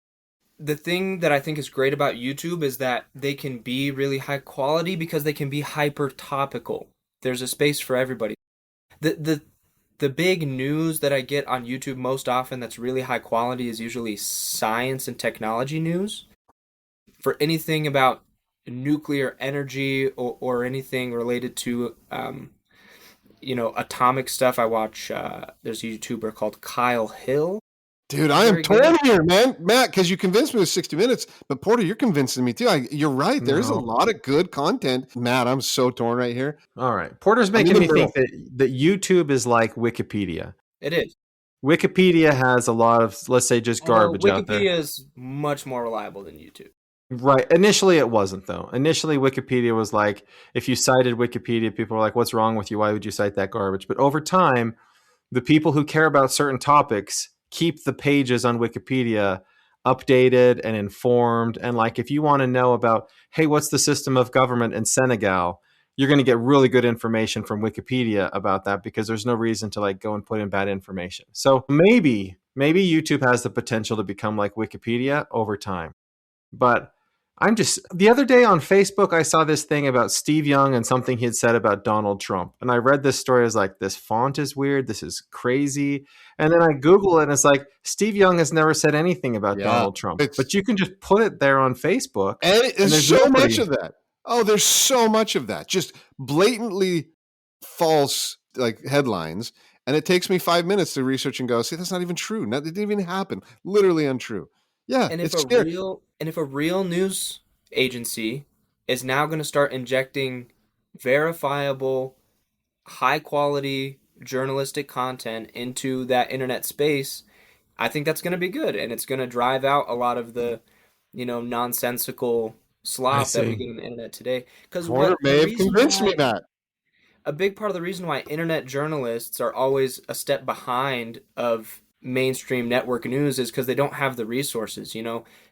The thing that I think is great about YouTube is that they can be really high quality because they can be hyper topical. There's a space for everybody. The big news that I get on YouTube most often that's really high quality is usually science and technology news. For anything about nuclear energy or anything related to atomic stuff, I watch there's a YouTuber called Kyle Hill. Dude, I am torn here, man. Matt, because you convinced me with 60 Minutes, but Porter, you're convincing me too. You're right. There's a lot of good content. Matt, I'm so torn right here. All right. Porter's making me think that YouTube is like Wikipedia. It is. Wikipedia has a lot of, let's say, just garbage out there. Wikipedia is much more reliable than YouTube. Right. Initially, it wasn't, though. Initially, Wikipedia was like, if you cited Wikipedia, people were like, what's wrong with you? Why would you cite that garbage? But over time, the people who care about certain topics keep the pages on Wikipedia updated and informed. And like, if you want to know about, hey, what's the system of government in Senegal, you're going to get really good information from Wikipedia about that because there's no reason to like go and put in bad information. So maybe YouTube has the potential to become like Wikipedia over time. But the other day on Facebook, I saw this thing about Steve Young and something he had said about Donald Trump. And I read this story as like, this font is weird. This is crazy. And then I Google it and it's like, Steve Young has never said anything about Donald Trump. But you can just put it there on Facebook. And there's so much of that. Oh, there's so much of that. Just blatantly false like headlines. And it takes me 5 minutes to research and go, see, that's not even true. It didn't even happen. Literally untrue. Yeah, And it's scary. if a real news agency is now going to start injecting verifiable, high quality journalistic content into that internet space, I think that's going to be good, and it's going to drive out a lot of the, nonsensical I slop that we see. get on the internet today. Because Porter what the may have reason convinced me, why Matt. a big part of the reason why internet journalists are always a step behind of mainstream network news is because they don't have the resources.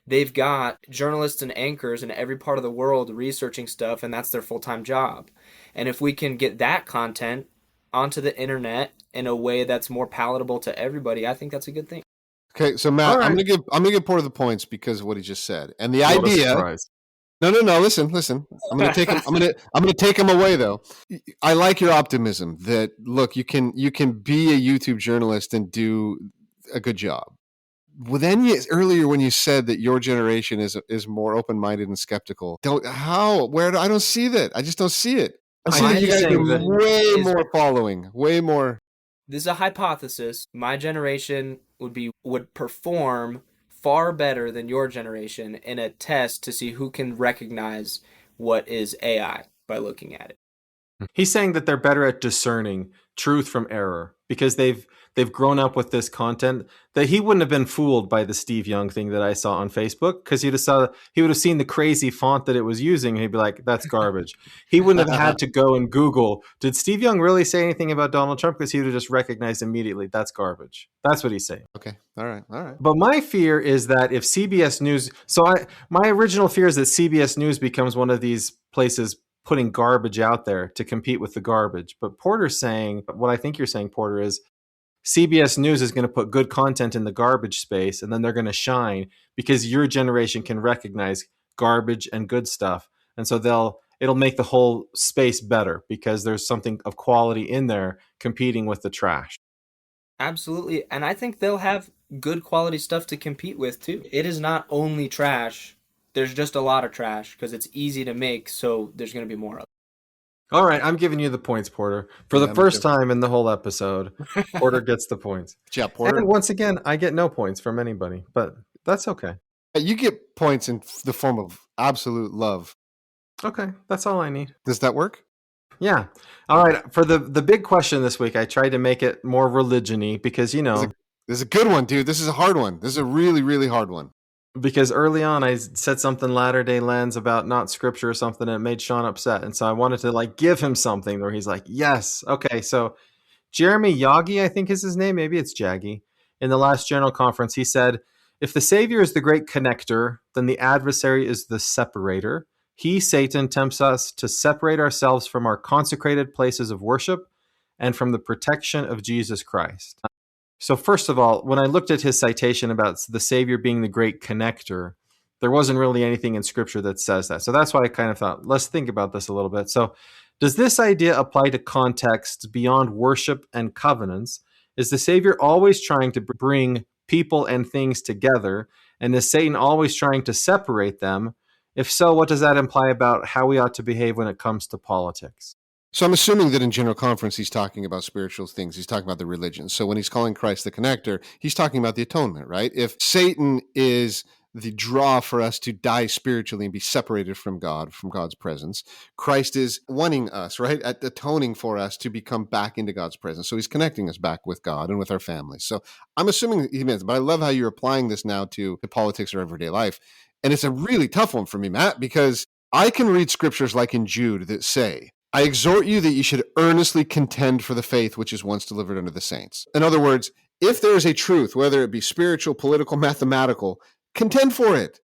They've got journalists and anchors in every part of the world researching stuff, and that's their full-time job. And if we can get that content onto the internet in a way that's more palatable to everybody, I think that's a good thing. Okay, so All Matt, right. I'm gonna give Porter the points because of what he just said. And the What a idea surprise. No, listen. I'm gonna take him I'm gonna take him away though. I like your optimism that look, you can be a YouTube journalist and do a good job. Well, then earlier when you said that your generation is more open minded and skeptical, I don't see that. I just don't see it. I see My that you guys are generation way is more following, way more. This is a hypothesis. My generation would perform far better than your generation in a test to see who can recognize what is AI by looking at it. He's saying that they're better at discerning truth from error because they've grown up with this content, that he wouldn't have been fooled by the Steve Young thing that I saw on Facebook, because he would have seen the crazy font that it was using and he'd be like, that's garbage. He wouldn't have had to go and Google, did Steve Young really say anything about Donald Trump? Because he would have just recognized immediately that's garbage. That's what he's saying. Okay. All right. But my fear is that if CBS News, my original fear is that CBS News becomes one of these places putting garbage out there to compete with the garbage. But Porter's saying, what I think you're saying, Porter, is CBS News is going to put good content in the garbage space, and then they're going to shine because your generation can recognize garbage and good stuff. And so it'll make the whole space better because there's something of quality in there competing with the trash. Absolutely. And I think they'll have good quality stuff to compete with too. It is not only trash. There's just a lot of trash because it's easy to make, so there's going to be more of it. All right, I'm giving you the points, Porter. For the first time in the whole episode, Porter gets the points. Yeah, Porter. And once again, I get no points from anybody, but that's okay. You get points in the form of absolute love. Okay, that's all I need. Does that work? Yeah. All right, for the big question this week, I tried to make it more religion-y because, This is a good one, dude. This is a hard one. This is a really, really hard one. Because early on I said something Latter-day Lens about not scripture or something, and it made Shawn upset. And so I wanted to give him something where he's like, yes. Okay, so Jeremy Yagi, I think is his name. Maybe it's Jaggy. In the last general conference, he said, if the Savior is the great connector, then the adversary is the separator. He, Satan, tempts us to separate ourselves from our consecrated places of worship and from the protection of Jesus Christ. So first of all, when I looked at his citation about the Savior being the great connector, there wasn't really anything in Scripture that says that. So that's why I kind of thought, let's think about this a little bit. So does this idea apply to contexts beyond worship and covenants? Is the Savior always trying to bring people and things together? And is Satan always trying to separate them? If so, what does that imply about how we ought to behave when it comes to politics? So I'm assuming that in general conference, he's talking about spiritual things. He's talking about the religion. So when he's calling Christ the connector, he's talking about the atonement, right? If Satan is the draw for us to die spiritually and be separated from God, from God's presence, Christ is wanting us, right? Atoning for us to become back into God's presence. So he's connecting us back with God and with our families. So I'm assuming he means, but I love how you're applying this now to politics or everyday life. And it's a really tough one for me, Matt, because I can read scriptures like in Jude that say, I exhort you that you should earnestly contend for the faith which is once delivered unto the saints. In other words, if there is a truth, whether it be spiritual, political, mathematical, contend for it.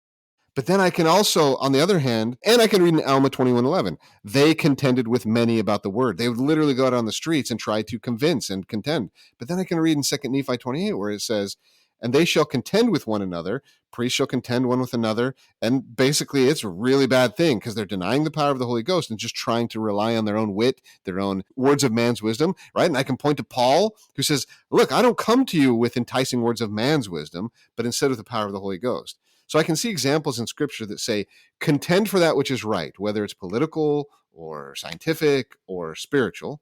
But then I can also, on the other hand, and I can read in Alma 21:11, they contended with many about the word. They would literally go out on the streets and try to convince and contend. But then I can read in 2 Nephi 28 where it says, and they shall contend with one another, priests shall contend one with another. And basically it's a really bad thing because they're denying the power of the Holy Ghost and just trying to rely on their own wit, their own words of man's wisdom, right? And I can point to Paul who says, look, I don't come to you with enticing words of man's wisdom, but instead with the power of the Holy Ghost. So I can see examples in scripture that say, contend for that which is right, whether it's political or scientific or spiritual.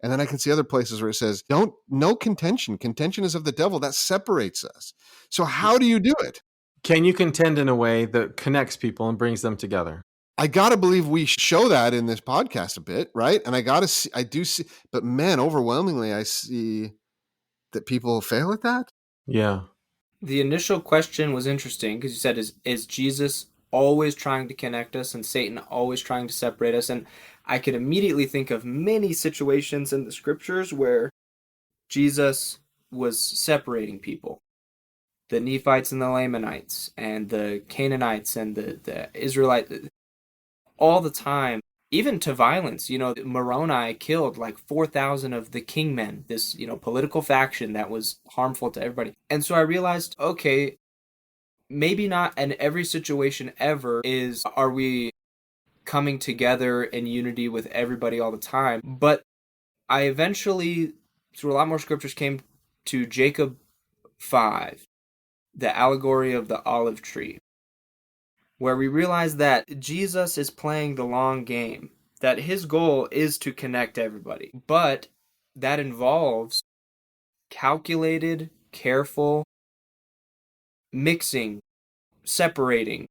And then I can see other places where it says, no contention. Contention is of the devil. That separates us. So how do you do it? Can you contend in a way that connects people and brings them together? I gotta believe we show that in this podcast a bit, right? And I do see, but man, overwhelmingly, I see that people fail at that. Yeah. The initial question was interesting because you said, is Jesus always trying to connect us and Satan always trying to separate us? And I could immediately think of many situations in the scriptures where Jesus was separating people. The Nephites and the Lamanites and the Canaanites and the Israelites, all the time, even to violence. Moroni killed like 4,000 of the kingmen, this, political faction that was harmful to everybody. And so I realized, okay, maybe not in every situation ever are we coming together in unity with everybody all the time. But I eventually, through a lot more scriptures, came to Jacob 5, the allegory of the olive tree, where we realize that Jesus is playing the long game, that his goal is to connect everybody. But that involves calculated, careful mixing, separating,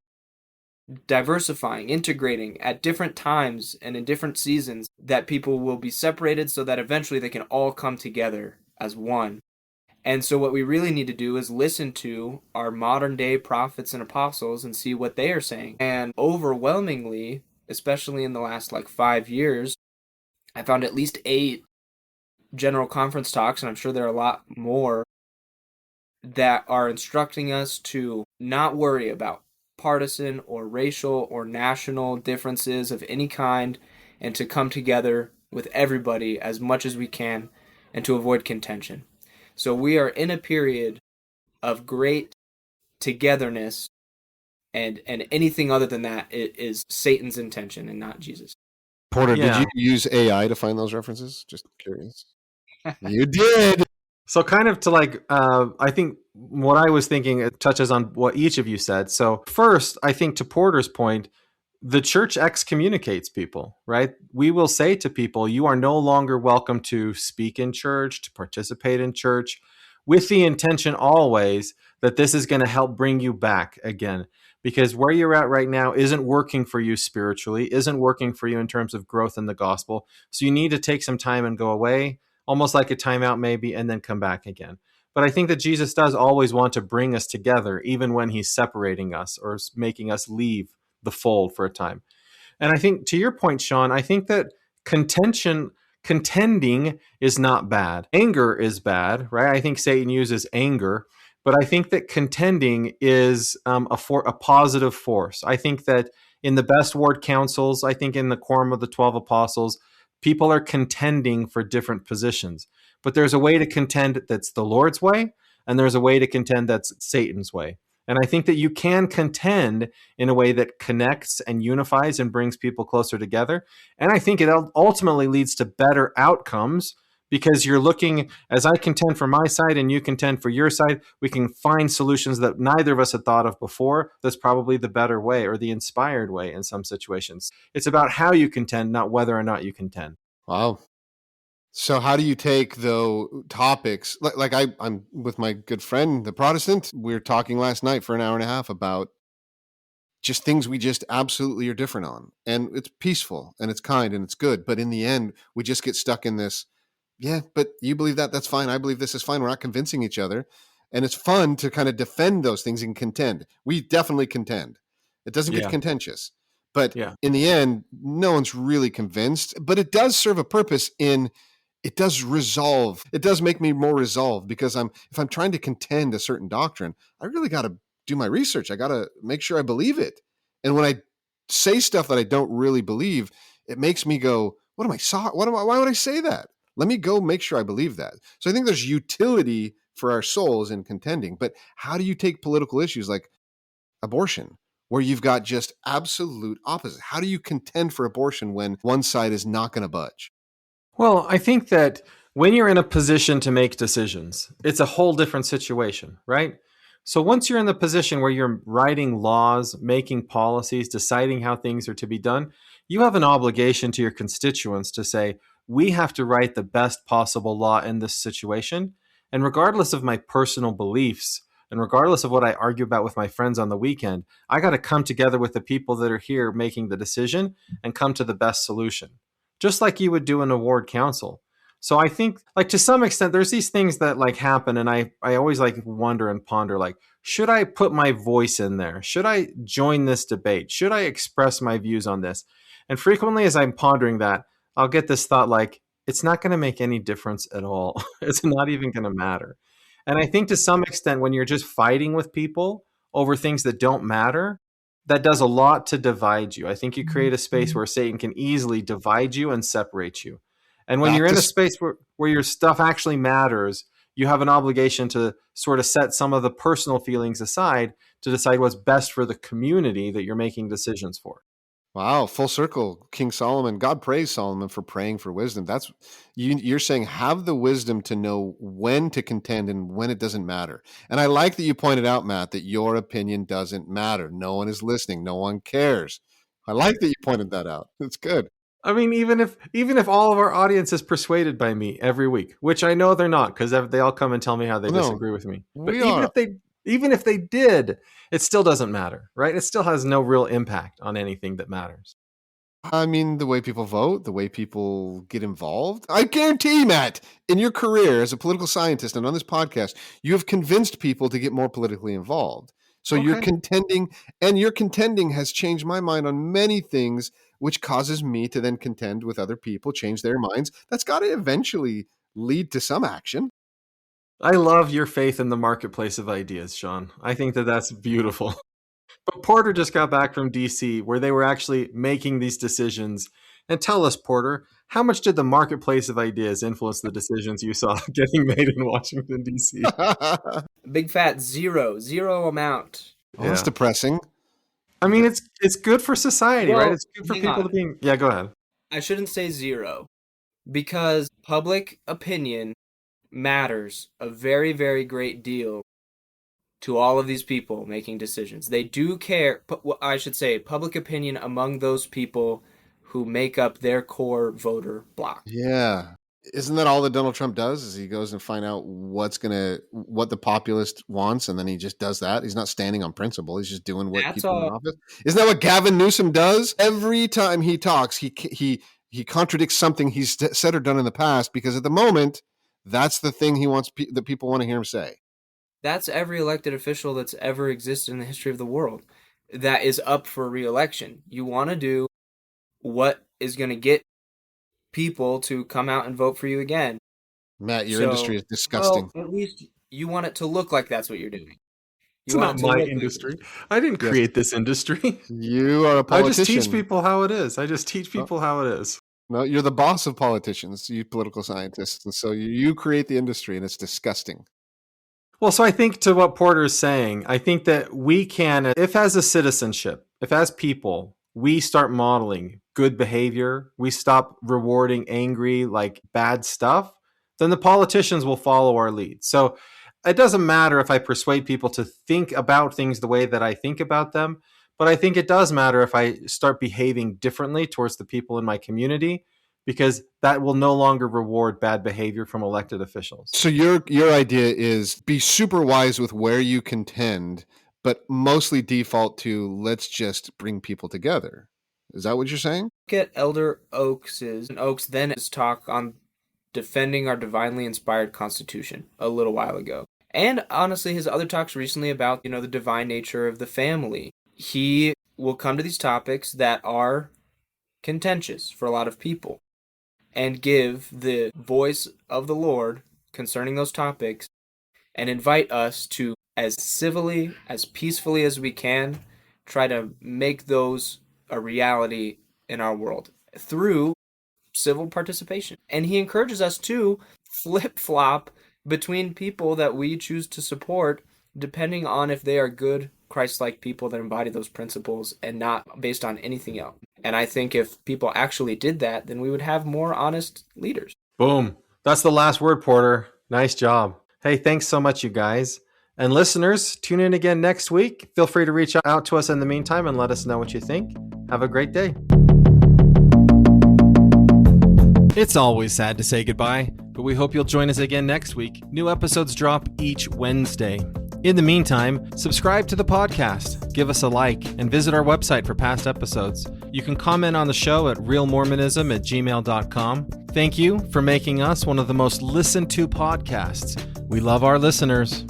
diversifying, integrating at different times and in different seasons, that people will be separated so that eventually they can all come together as one. And so what we really need to do is listen to our modern day prophets and apostles and see what they are saying. And overwhelmingly, especially in the last 5 years, I found at least 8 general conference talks, and I'm sure there are a lot more, that are instructing us to not worry about partisan or racial or national differences of any kind, and to come together with everybody as much as we can and to avoid contention. So we are in a period of great togetherness, and anything other than that is Satan's intention and not Jesus. Porter, Yeah. did you use AI to find those references? Just curious. You did. So kind of to I think what I was thinking, it touches on what each of you said. So first, I think to Porter's point, the church excommunicates people, right? We will say to people, you are no longer welcome to speak in church, to participate in church, with the intention always that this is going to help bring you back again. Because where you're at right now isn't working for you spiritually, isn't working for you in terms of growth in the gospel. So you need to take some time and go away, almost like a timeout maybe, and then come back again. But I think that Jesus does always want to bring us together, even when he's separating us or making us leave the fold for a time. And I think to your point, Shawn, I think that contending is not bad. Anger is bad, right? I think Satan uses anger, but I think that contending is a positive force. I think that in the best ward councils, I think in the Quorum of the 12 Apostles, people are contending for different positions. But there's a way to contend that's the Lord's way, and there's a way to contend that's Satan's way. And I think that you can contend in a way that connects and unifies and brings people closer together. And I think it ultimately leads to better outcomes, because you're looking, as I contend for my side and you contend for your side, we can find solutions that neither of us had thought of before. That's probably the better way, or the inspired way in some situations. It's about how you contend, not whether or not you contend. Wow. So how do you take, though, topics like I'm with my good friend, the Protestant, we were talking last night for an hour and a half about just things we just absolutely are different on. And it's peaceful and it's kind and it's good. But in the end, we just get stuck in this, yeah, but you believe that, that's fine. I believe this is fine. We're not convincing each other. And it's fun to kind of defend those things and contend. We definitely contend. It doesn't get contentious. But in the end, no one's really convinced. But it does serve a purpose it does resolve. It does make me more resolved, because if I'm trying to contend a certain doctrine, I really got to do my research. I got to make sure I believe it. And when I say stuff that I don't really believe, it makes me go, why would I say that? Let me go make sure I believe that. So I think there's utility for our souls in contending. But how do you take political issues like abortion, where you've got just absolute opposite? How do you contend for abortion when one side is not going to budge? Well, I think that when you're in a position to make decisions, it's a whole different situation, right? So once you're in the position where you're writing laws, making policies, deciding how things are to be done, you have an obligation to your constituents to say, we have to write the best possible law in this situation. And regardless of my personal beliefs, And regardless of what I argue about with my friends on the weekend, I got to come together with the people that are here making the decision and come to the best solution, just like you would do in a ward council. So I think, like, to some extent, there's these things that like happen, and I always like wonder and ponder, like, should I put my voice in there? Should I join this debate? Should I express my views on this? And frequently, as I'm pondering that, I'll get this thought like, it's not going to make any difference at all. It's not even going to matter. And I think to some extent, when you're just fighting with people over things that don't matter, that does a lot to divide you. I think you create a space where Satan can easily divide you and separate you. And when you're in a space where your stuff actually matters, you have an obligation to sort of set some of the personal feelings aside to decide what's best for the community that you're making decisions for. Wow, full circle, King Solomon. God praise Solomon for praying for wisdom. That's you're saying have the wisdom to know when to contend and when it doesn't matter. And I like that you pointed out, Matt, that your opinion doesn't matter. No one is listening. No one cares. I like that you pointed that out. It's good. I mean, even if all of our audience is persuaded by me every week, which I know they're not, because they all come and tell me how they disagree with me. But even if they did, it still doesn't matter, right? It still has no real impact on anything that matters. I mean, the way people vote, the way people get involved. I guarantee, Matt, in your career as a political scientist and on this podcast, you have convinced people to get more politically involved. So Okay. your contending has changed my mind on many things, which causes me to then contend with other people, change their minds. That's got to eventually lead to some action. I love your faith in the marketplace of ideas, Shawn. I think that that's beautiful. But Porter just got back from DC, where they were actually making these decisions. And tell us, Porter, how much did the marketplace of ideas influence the decisions you saw getting made in Washington, DC? Big fat zero amount. Well, that's depressing. I mean, it's good for society, Well, right? It's good for people to be... Yeah, go ahead. I shouldn't say zero, because public opinion matters a very, very great deal to all of these people making decisions. They do care, I should say, public opinion among those people who make up their core voter bloc. Yeah. Isn't that all that Donald Trump does? Is he goes and find out what the populist wants, and then he just does that? He's not standing on principle. He's just doing what keeps him in office. Isn't that what Gavin Newsom does? Every time he talks, he contradicts something he's said or done in the past, because at the moment, that's the thing he wants that people want to hear him say. That's every elected official that's ever existed in the history of the world that is up for re-election. You want to do what is going to get people to come out and vote for you again. Matt, your industry is disgusting. Well, at least you want it to look like that's what you're doing. It's not my industry. I didn't create this industry. You are a politician. I just teach people how it is. No, you're the boss of politicians, you political scientists. And so you create the industry, and it's disgusting. Well, so I think to what Porter is saying, I think that we can, if as a citizenship, if as people, we start modeling good behavior, we stop rewarding angry, like bad stuff, then the politicians will follow our lead. So it doesn't matter if I persuade people to think about things the way that I think about them, but I think it does matter if I start behaving differently towards the people in my community, because that will no longer reward bad behavior from elected officials. So your idea is be super wise with where you contend, but mostly default to let's just bring people together. Is that what you're saying? Look at Elder Oaks's then his talk on defending our divinely inspired Constitution a little while ago. And honestly, his other talks recently about, the divine nature of the family. He will come to these topics that are contentious for a lot of people and give the voice of the Lord concerning those topics and invite us to, as civilly, as peacefully as we can, try to make those a reality in our world through civil participation. And he encourages us to flip-flop between people that we choose to support, depending on if they are good, Christ-like people that embody those principles and not based on anything else. And I think if people actually did that, then we would have more honest leaders. Boom. That's the last word, Porter. Nice job. Hey, thanks so much, you guys. And listeners, tune in again next week. Feel free to reach out to us in the meantime and let us know what you think. Have a great day. It's always sad to say goodbye, but we hope you'll join us again next week. New episodes drop each Wednesday. In the meantime, subscribe to the podcast, give us a like, and visit our website for past episodes. You can comment on the show at realmormonism@gmail.com. Thank you for making us one of the most listened to podcasts. We love our listeners.